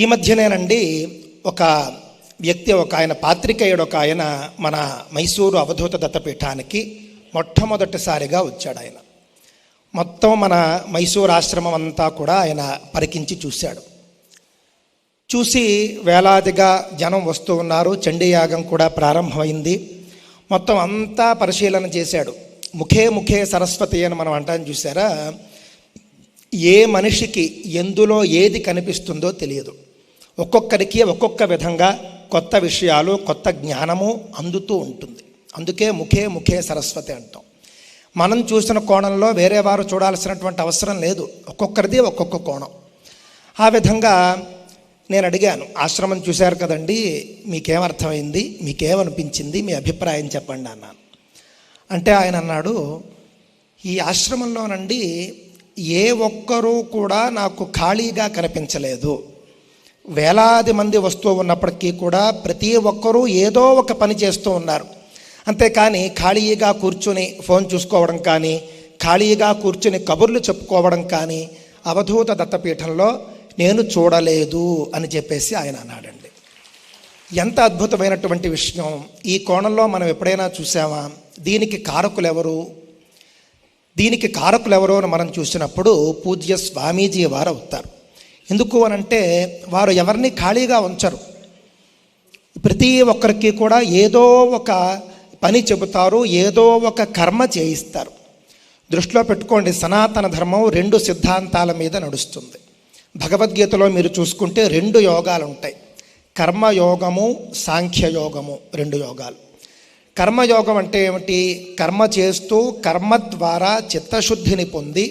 ఈ మధ్యనేనండి ఒక వ్యక్తి, ఆయన పాత్రికేయుడు, ఆయన మన మైసూరు అవధూత దత్తపీఠానికి మొట్టమొదటిసారిగా వచ్చాడు. ఆయన మొత్తం మన మైసూరు ఆశ్రమం అంతా కూడా ఆయన పరికించి చూశాడు. చూసి వేలాదిగా జనం వస్తూ ఉన్నారు. చండీయాగం కూడా ప్రారంభమైంది. మొత్తం అంతా పరిశీలన చేశాడు. ముఖే ముఖే సరస్వతి అని మనం అంటాను చూసారా. ఏ మనిషికి ఎందులో ఏది కనిపిస్తుందో తెలియదు. ఒక్కొక్కరికి ఒక్కొక్క విధంగా కొత్త విషయాలు, కొత్త జ్ఞానము అందుతూ ఉంటుంది. అందుకే ముఖే ముఖే సరస్వతి అంటాం. మనం చూసిన కోణంలో వేరే వారు చూడాల్సినటువంటి అవసరం లేదు. ఒక్కొక్కరిది ఒక్కొక్క కోణం. ఆ విధంగా నేను అడిగాను, ఆశ్రమం చూశారు కదండి, మీకేమర్థమైంది, మీకేమనిపించింది, మీ అభిప్రాయం చెప్పండి అన్నాను. అంటే ఆయన అన్నాడు, ఈ ఆశ్రమంలోనండి ఏ ఒక్కరూ కూడా నాకు ఖాళీగా కనిపించలేదు. వేలాది మంది వస్తూ ఉన్నప్పటికీ కూడా ప్రతి ఒక్కరూ ఏదో ఒక పని చేస్తూ ఉన్నారు. అంతేకాని ఖాళీగా కూర్చుని ఫోన్ చూసుకోవడం కానీ, ఖాళీగా కూర్చుని కబుర్లు చెప్పుకోవడం కానీ అవధూత దత్తపీఠంలో నేను చూడలేదు అని చెప్పేసి ఆయన అన్నాడండి. ఎంత అద్భుతమైనటువంటి విషయం! ఈ కోణంలో మనం ఎప్పుడైనా చూసామా? దీనికి కారకులెవరు అని మనం చూసినప్పుడు పూజ్య స్వామీజీ వారు అవుతారు. ఎందుకు అనంటే వారు ఎవరిని ఖాళీగా ఉంచరు. ప్రతి ఒక్కరికి కూడా ఏదో ఒక పని చెబుతారు, ఏదో ఒక కర్మ చేయిస్తారు. దృష్టిలో పెట్టుకోండి, సనాతన ధర్మం 2 సిద్ధాంతాల మీద నడుస్తుంది. భగవద్గీతలో మీరు చూసుకుంటే 2 యోగాలు ఉంటాయి. కర్మయోగము, సాంఖ్యయోగము, 2 యోగాలు. కర్మయోగం అంటే ఏమిటి? కర్మ చేస్తూ కర్మ ద్వారా చిత్తశుద్ధిని పొంది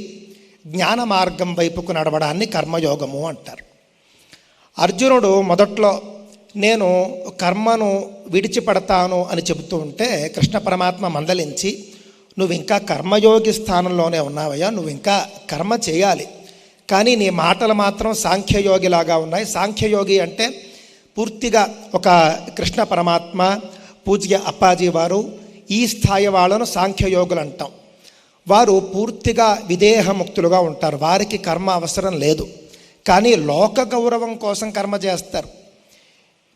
జ్ఞాన మార్గం వైపుకు నడవడాన్ని కర్మయోగము అంటారు. అర్జునుడు మొదట్లో నేను కర్మను విడిచిపడతాను అని చెబుతూ ఉంటే కృష్ణ పరమాత్మ మందలించి, నువ్వు ఇంకా కర్మయోగి స్థానంలోనే ఉన్నావయ్యా, నువ్వు ఇంకా కర్మ చేయాలి, కానీ నీ మాటలు మాత్రం సాంఖ్యయోగిలాగా ఉన్నాయి. సాంఖ్యయోగి అంటే పూర్తిగా ఒక కృష్ణ పరమాత్మ, పూజ్య అప్పాజీ వారు, ఈ స్థాయి వాళ్ళను సాంఖ్యయోగులు అంటాం. వారు పూర్తిగా విదేహముక్తులుగా ఉంటారు. వారికి కర్మ అవసరం లేదు, కానీ లోక గౌరవం కోసం కర్మ చేస్తారు.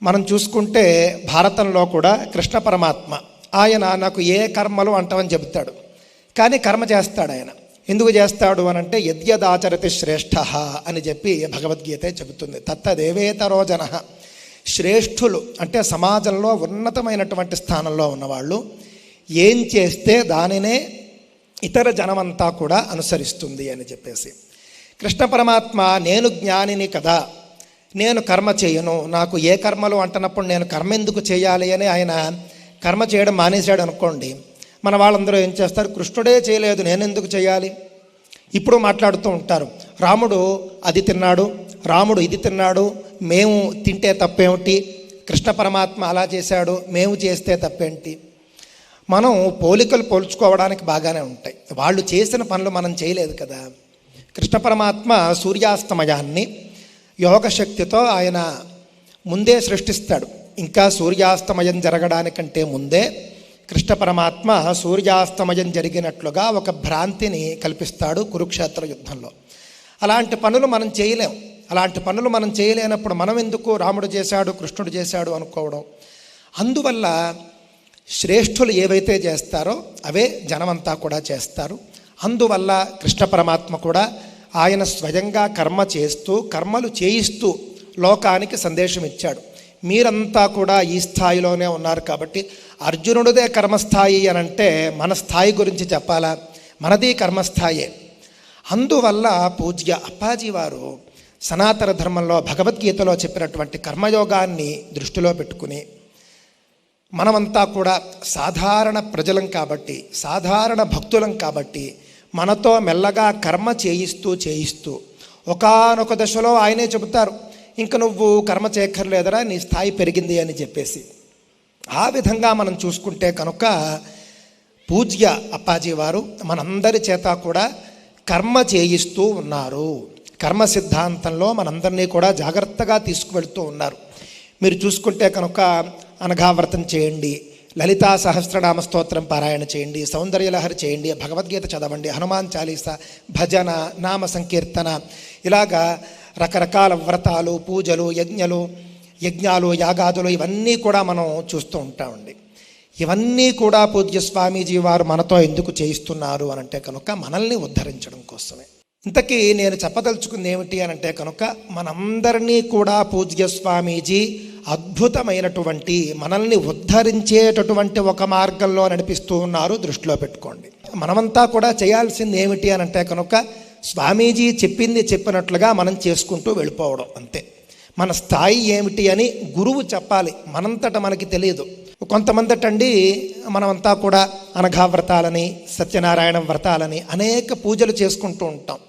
మనం చూసుకుంటే భారతంలో కూడా కృష్ణ పరమాత్మ ఆయన నాకు ఏ కర్మలు అంటామని చెబుతాడు, కానీ కర్మ చేస్తాడు. ఆయన ఎందుకు చేస్తాడు అనంటే యద్యదాచరతి శ్రేష్ఠ అని చెప్పి భగవద్గీత చెబుతుంది. తత్తదేవేతరో జన. శ్రేష్ఠులు అంటే సమాజంలో ఉన్నతమైనటువంటి స్థానంలో ఉన్నవాళ్ళు ఏం చేస్తే దానినే ఇతర జనమంతా కూడా అనుసరిస్తుంది అని చెప్పేసి. కృష్ణ పరమాత్మ నేను జ్ఞానిని కదా, నేను కర్మ చేయను, నాకు ఏ కర్మలు అంటున్నప్పుడు నేను కర్మ ఎందుకు చేయాలి అని ఆయన కర్మ చేయడం మానేశాడు అనుకోండి. మన వాళ్ళందరూ ఏం చేస్తారు, కృష్ణుడే చేయలేదు నేను ఎందుకు చేయాలి. ఇప్పుడు మాట్లాడుతూ ఉంటారు, రాముడు అది తిన్నాడు, రాముడు ఇది తిన్నాడు, మేము తింటే తప్పేమిటి, కృష్ణ పరమాత్మ అలా చేశాడు, మేము చేస్తే తప్పేంటి. మనం పోలికలు పోల్చుకోవడానికి బాగానే ఉంటాయి, వాళ్ళు చేసిన పనులు మనం చేయలేదు కదా. కృష్ణ పరమాత్మ సూర్యాస్తమయాన్ని యోగశక్తితో ఆయన ముందే సృష్టిస్తాడు. ఇంకా సూర్యాస్తమయం జరగడానికంటే ముందే కృష్ణ పరమాత్మ సూర్యాస్తమయం జరిగినట్లుగా ఒక భ్రాంతిని కల్పిస్తాడు కురుక్షేత్ర యుద్ధంలో. అలాంటి పనులు మనం చేయలేం. అలాంటి పనులు మనం చేయలేనప్పుడు మనం ఎందుకు రాముడు చేశాడు, కృష్ణుడు చేశాడు అనుకోవడం. అందువల్ల శ్రేష్ఠులు ఏవైతే చేస్తారో అవే జనమంతా కూడా చేస్తారు. అందువల్ల కృష్ణ పరమాత్మ కూడా ఆయన స్వయంగా కర్మ చేస్తూ కర్మలు చేయిస్తూ లోకానికి సందేశం ఇచ్చాడు. మీరంతా కూడా ఈ స్థాయిలోనే ఉన్నారు కాబట్టి అర్జునుడిదే కర్మస్థాయి అని అంటే మన స్థాయి గురించి చెప్పాలా, మనది కర్మస్థాయే. అందువల్ల పూజ్య అప్పాజీ వారు సనాతన ధర్మంలో భగవద్గీతలో చెప్పినటువంటి కర్మయోగాన్ని దృష్టిలో పెట్టుకుని మనమంతా కూడా సాధారణ ప్రజలం కాబట్టి, సాధారణ భక్తులం కాబట్టి మనతో మెల్లగా కర్మ చేయిస్తూ ఒకానొక దశలో ఆయనే చెబుతారు, ఇంక నువ్వు కర్మ చేయక్కర్లేదరా, నీ స్థాయి పెరిగింది అని చెప్పేసి. ఆ విధంగా మనం చూసుకుంటే కనుక పూజ్య అప్పాజీ వారు మనందరి చేత కూడా కర్మ చేయిస్తూ ఉన్నారు. కర్మ సిద్ధాంతంలో మనందరినీ కూడా జాగ్రత్తగా తీసుకువెళ్తూ ఉన్నారు. మీరు చూసుకుంటే కనుక అనఘావ్రతం చేయండి, లలితా సహస్రనామ స్తోత్రం పారాయణ చేయండి, సౌందర్యలహరి చేయండి, భగవద్గీత చదవండి, హనుమాన్ చాలీసా, భజన, నామ సంకీర్తన, ఇలాగా రకరకాల వ్రతాలు, పూజలు, యజ్ఞాలు, యాగాదులు ఇవన్నీ కూడా మనం చూస్తూ ఉంటామండి. ఇవన్నీ కూడా పూజ్య స్వామీజీ వారు మనతో ఎందుకు చేయిస్తున్నారు అనంటే కనుక మనల్ని ఉద్ధరించడం కోసమే. ఇంతకీ నేను చెప్పదలుచుకుంది ఏమిటి అనంటే కనుక మనందరినీ కూడా పూజ్య స్వామీజీ అద్భుతమైనటువంటి మనల్ని ఉద్ధరించేటటువంటి ఒక మార్గంలో నడిపిస్తూ ఉన్నారు, దృష్టిలో పెట్టుకోండి. మనమంతా కూడా చేయాల్సింది ఏమిటి అనంటే కనుక స్వామీజీ చెప్పినట్లుగా మనం చేసుకుంటూ వెళ్ళిపోవడం అంతే. మన స్థాయి ఏమిటి అని గురువు చెప్పాలి, మనంతట మనకి తెలియదు. కొంతమంది అండి మనమంతా కూడా అనఘా వ్రతాలని, సత్యనారాయణ వ్రతాలని అనేక పూజలు చేసుకుంటూ ఉంటాం.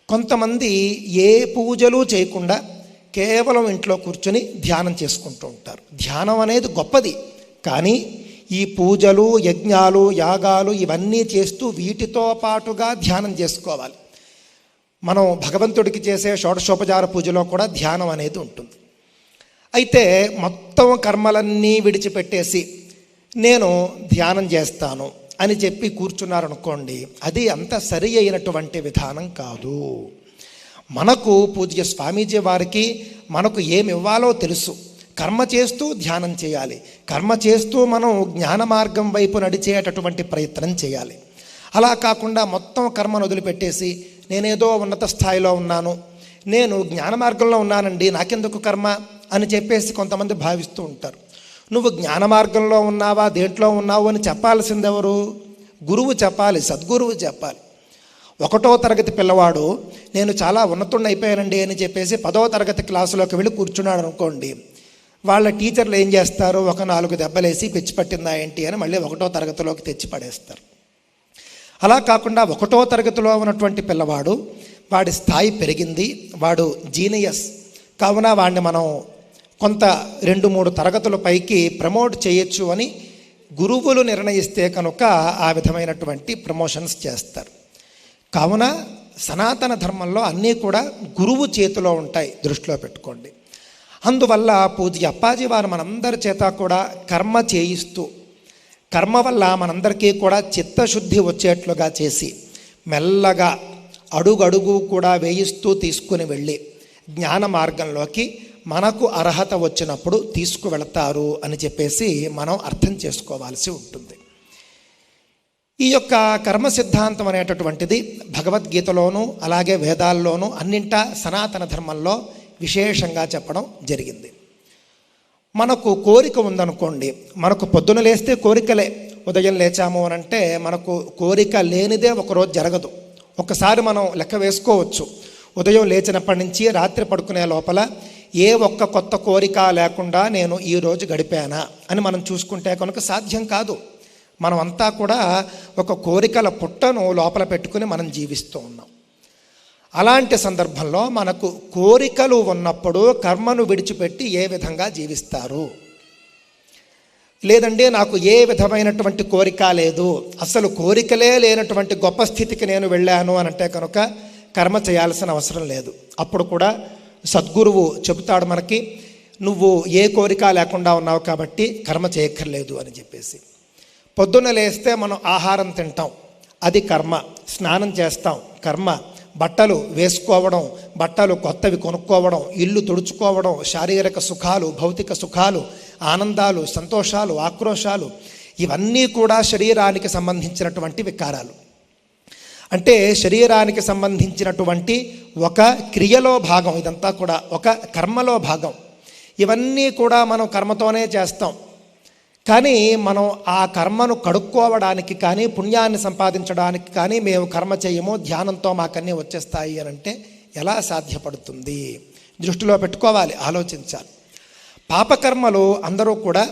కొంతమంది ఏ పూజలు చేయకుండా కేవలం ఇంట్లో కూర్చొని ధ్యానం చేసుకుంటూ ఉంటారు. ధ్యానం అనేది గొప్పది, కానీ ఈ పూజలు, యజ్ఞాలు, యాగాలు ఇవన్నీ చేస్తూ వీటితో పాటుగా ధ్యానం చేసుకోవాలి. మనం భగవంతుడికి చేసే షోడశోపచార పూజలో కూడా ధ్యానం అనేది ఉంటుంది. అయితే మొత్తం కర్మలన్నీ విడిచిపెట్టేసి నేను ధ్యానం చేస్తాను అని చెప్పి కూర్చున్నారనుకోండి, అది అంత సరి అయినటువంటి విధానం కాదు. మనకు పూజ్య స్వామీజీ వారికి మనకు ఏమి ఇవ్వాలో తెలుసు. కర్మ చేస్తూ ధ్యానం చేయాలి, కర్మ చేస్తూ మనం జ్ఞాన మార్గం వైపు నడిచేటటువంటి ప్రయత్నం చేయాలి. అలా కాకుండా మొత్తం కర్మను వదిలిపెట్టేసి నేనేదో ఉన్నత స్థాయిలో ఉన్నాను, నేను జ్ఞాన మార్గంలో ఉన్నానండి, నాకెందుకు కర్మ అని చెప్పేసి కొంతమంది భావిస్తూ ఉంటారు. నువ్వు జ్ఞాన మార్గంలో ఉన్నావా, దేంట్లో ఉన్నావు అని చెప్పాల్సింది ఎవరు? గురువు చెప్పాలి, సద్గురువు చెప్పాలి. 1వ తరగతి పిల్లవాడు నేను చాలా ఉన్నతుడిని అయిపోయానండి అని చెప్పేసి 10వ తరగతి క్లాసులోకి వెళ్ళి కూర్చున్నాడు అనుకోండి, వాళ్ళ టీచర్లు ఏం చేస్తారు? ఒక 4 దెబ్బలేసి పిచ్చి పట్టిందా ఏంటి అని మళ్ళీ 1వ తరగతిలోకి తెచ్చి పడేస్తారు. అలా కాకుండా 1వ తరగతిలో ఉన్నటువంటి పిల్లవాడు, వాడి స్థాయి పెరిగింది, వాడు జీనియస్ కావున వాడిని మనం కొంత 2-3 తరగతుల పైకి ప్రమోట్ చేయొచ్చు అని గురువులు నిర్ణయిస్తే కనుక ఆ విధమైనటువంటి ప్రమోషన్స్ చేస్తారు. కావున సనాతన ధర్మంలో అన్నీ కూడా గురువు చేతిలో ఉంటాయి, దృష్టిలో పెట్టుకోండి. అందువల్ల పూజ్య అప్పాజీ వారు మనందరి చేత కూడా కర్మ చేయిస్తూ, కర్మ వల్ల మనందరికీ కూడా చిత్తశుద్ధి వచ్చేట్లుగా చేసి మెల్లగా అడుగడుగు కూడా వేయిస్తూ తీసుకుని వెళ్ళి జ్ఞాన మార్గంలోకి మనకు అర్హత వచ్చినప్పుడు తీసుకువెళతారు అని చెప్పేసి మనం అర్థం చేసుకోవాల్సి ఉంటుంది. ఈ యొక్క కర్మ సిద్ధాంతం అనేటటువంటిది భగవద్గీతలోనూ అలాగే వేదాల్లోనూ అన్నింటా సనాతన ధర్మంలో విశేషంగా చెప్పడం జరిగింది. మనకు కోరిక ఉందనుకోండి, మనకు పొద్దున లేస్తే కోరికలే. ఉదయం లేచాము అని అంటే మనకు కోరిక లేనిదే ఒకరోజు జరగదు. ఒకసారి మనం లెక్క వేసుకోవచ్చు, ఉదయం లేచినప్పటి నుంచి రాత్రి పడుకునే లోపల ఏ ఒక్క కొత్త కోరిక లేకుండా నేను ఈరోజు గడిపానా అని మనం చూసుకుంటే కనుక సాధ్యం కాదు. మనం అంతా కూడా ఒక కోరికల పుట్టను లోపల పెట్టుకుని మనం జీవిస్తూ ఉన్నాం. అలాంటి సందర్భంలో మనకు కోరికలు ఉన్నప్పుడు కర్మను విడిచిపెట్టి ఏ విధంగా జీవిస్తారు? లేదండి నాకు ఏ విధమైనటువంటి కోరిక లేదు, అసలు కోరికలే లేనటువంటి గొప్ప స్థితికి నేను వెళ్ళాను అని అంటే కనుక కర్మ చేయాల్సిన అవసరం లేదు. అప్పుడు కూడా సద్గురువు చెబుతాడు మనకి, నువ్వు ఏ కోరిక లేకుండా ఉన్నావు కాబట్టి కర్మ చేయక్కర్లేదు అని చెప్పేసి. పొద్దున్న లేస్తే మనం ఆహారం తింటాం, అది కర్మ. స్నానం చేస్తాం, కర్మ. బట్టలు వేసుకోవడం, బట్టలు కొత్తవి కొనుక్కోవడం, ఇల్లు తుడుచుకోవడం, శారీరక సుఖాలు, భౌతిక సుఖాలు, ఆనందాలు, సంతోషాలు, ఆక్రోశాలు ఇవన్నీ కూడా శరీరానికి సంబంధించినటువంటి వికారాలు. అంటే శరీరానికి సంబంధించినటువంటి ఒక క్రియలో భాగం, ఇదంతా కూడా ఒక కర్మలో భాగం. ఇవన్నీ కూడా మనం కర్మతోనే చేస్తాం. కానీ మనం ఆ కర్మను కడుక్కోవడానికి కానీ పుణ్యాన్ని సంపాదించడానికి కానీ మేము కర్మ చేయము, ధ్యానంతో మాకన్నీ వచ్చేస్తాయి అని అంటే ఎలా సాధ్యపడుతుంది? దృష్టిలో పెట్టుకోవాలి, ఆలోచించాలి. పాపకర్మలు అందరూ కూడా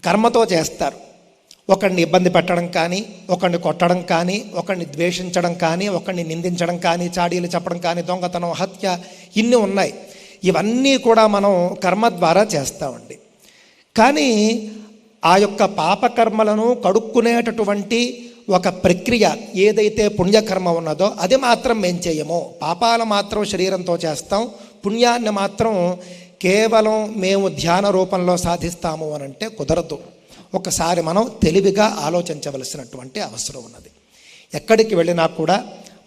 కర్మతో చేస్తారు. ఒకరిని ఇబ్బంది పెట్టడం కానీ, ఒకరిని కొట్టడం కానీ, ఒకరిని ద్వేషించడం కానీ, ఒకరిని నిందించడం కానీ, చాడీలు చెప్పడం కానీ, దొంగతనం, హత్య ఇన్ని ఉన్నాయి. ఇవన్నీ కూడా మనం కర్మ ద్వారా చేస్తామండి. కానీ ఆ యొక్క పాపకర్మలను కడుక్కునేటటువంటి ఒక ప్రక్రియ ఏదైతే పుణ్యకర్మ ఉన్నదో అది మాత్రం మేము చేయము. పాపాలు మాత్రం శరీరంతో చేస్తాం, పుణ్యాన్ని మాత్రం కేవలం మేము ధ్యాన రూపంలో సాధిస్తాము అని అంటే కుదరదు. ఒకసారి మనం తెలివిగా ఆలోచించవలసినటువంటి అవసరం ఉన్నది. ఎక్కడికి వెళ్ళినా కూడా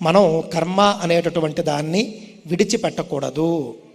మనం కర్మ అనేటటువంటి దాన్ని విడిచిపెట్టకూడదు.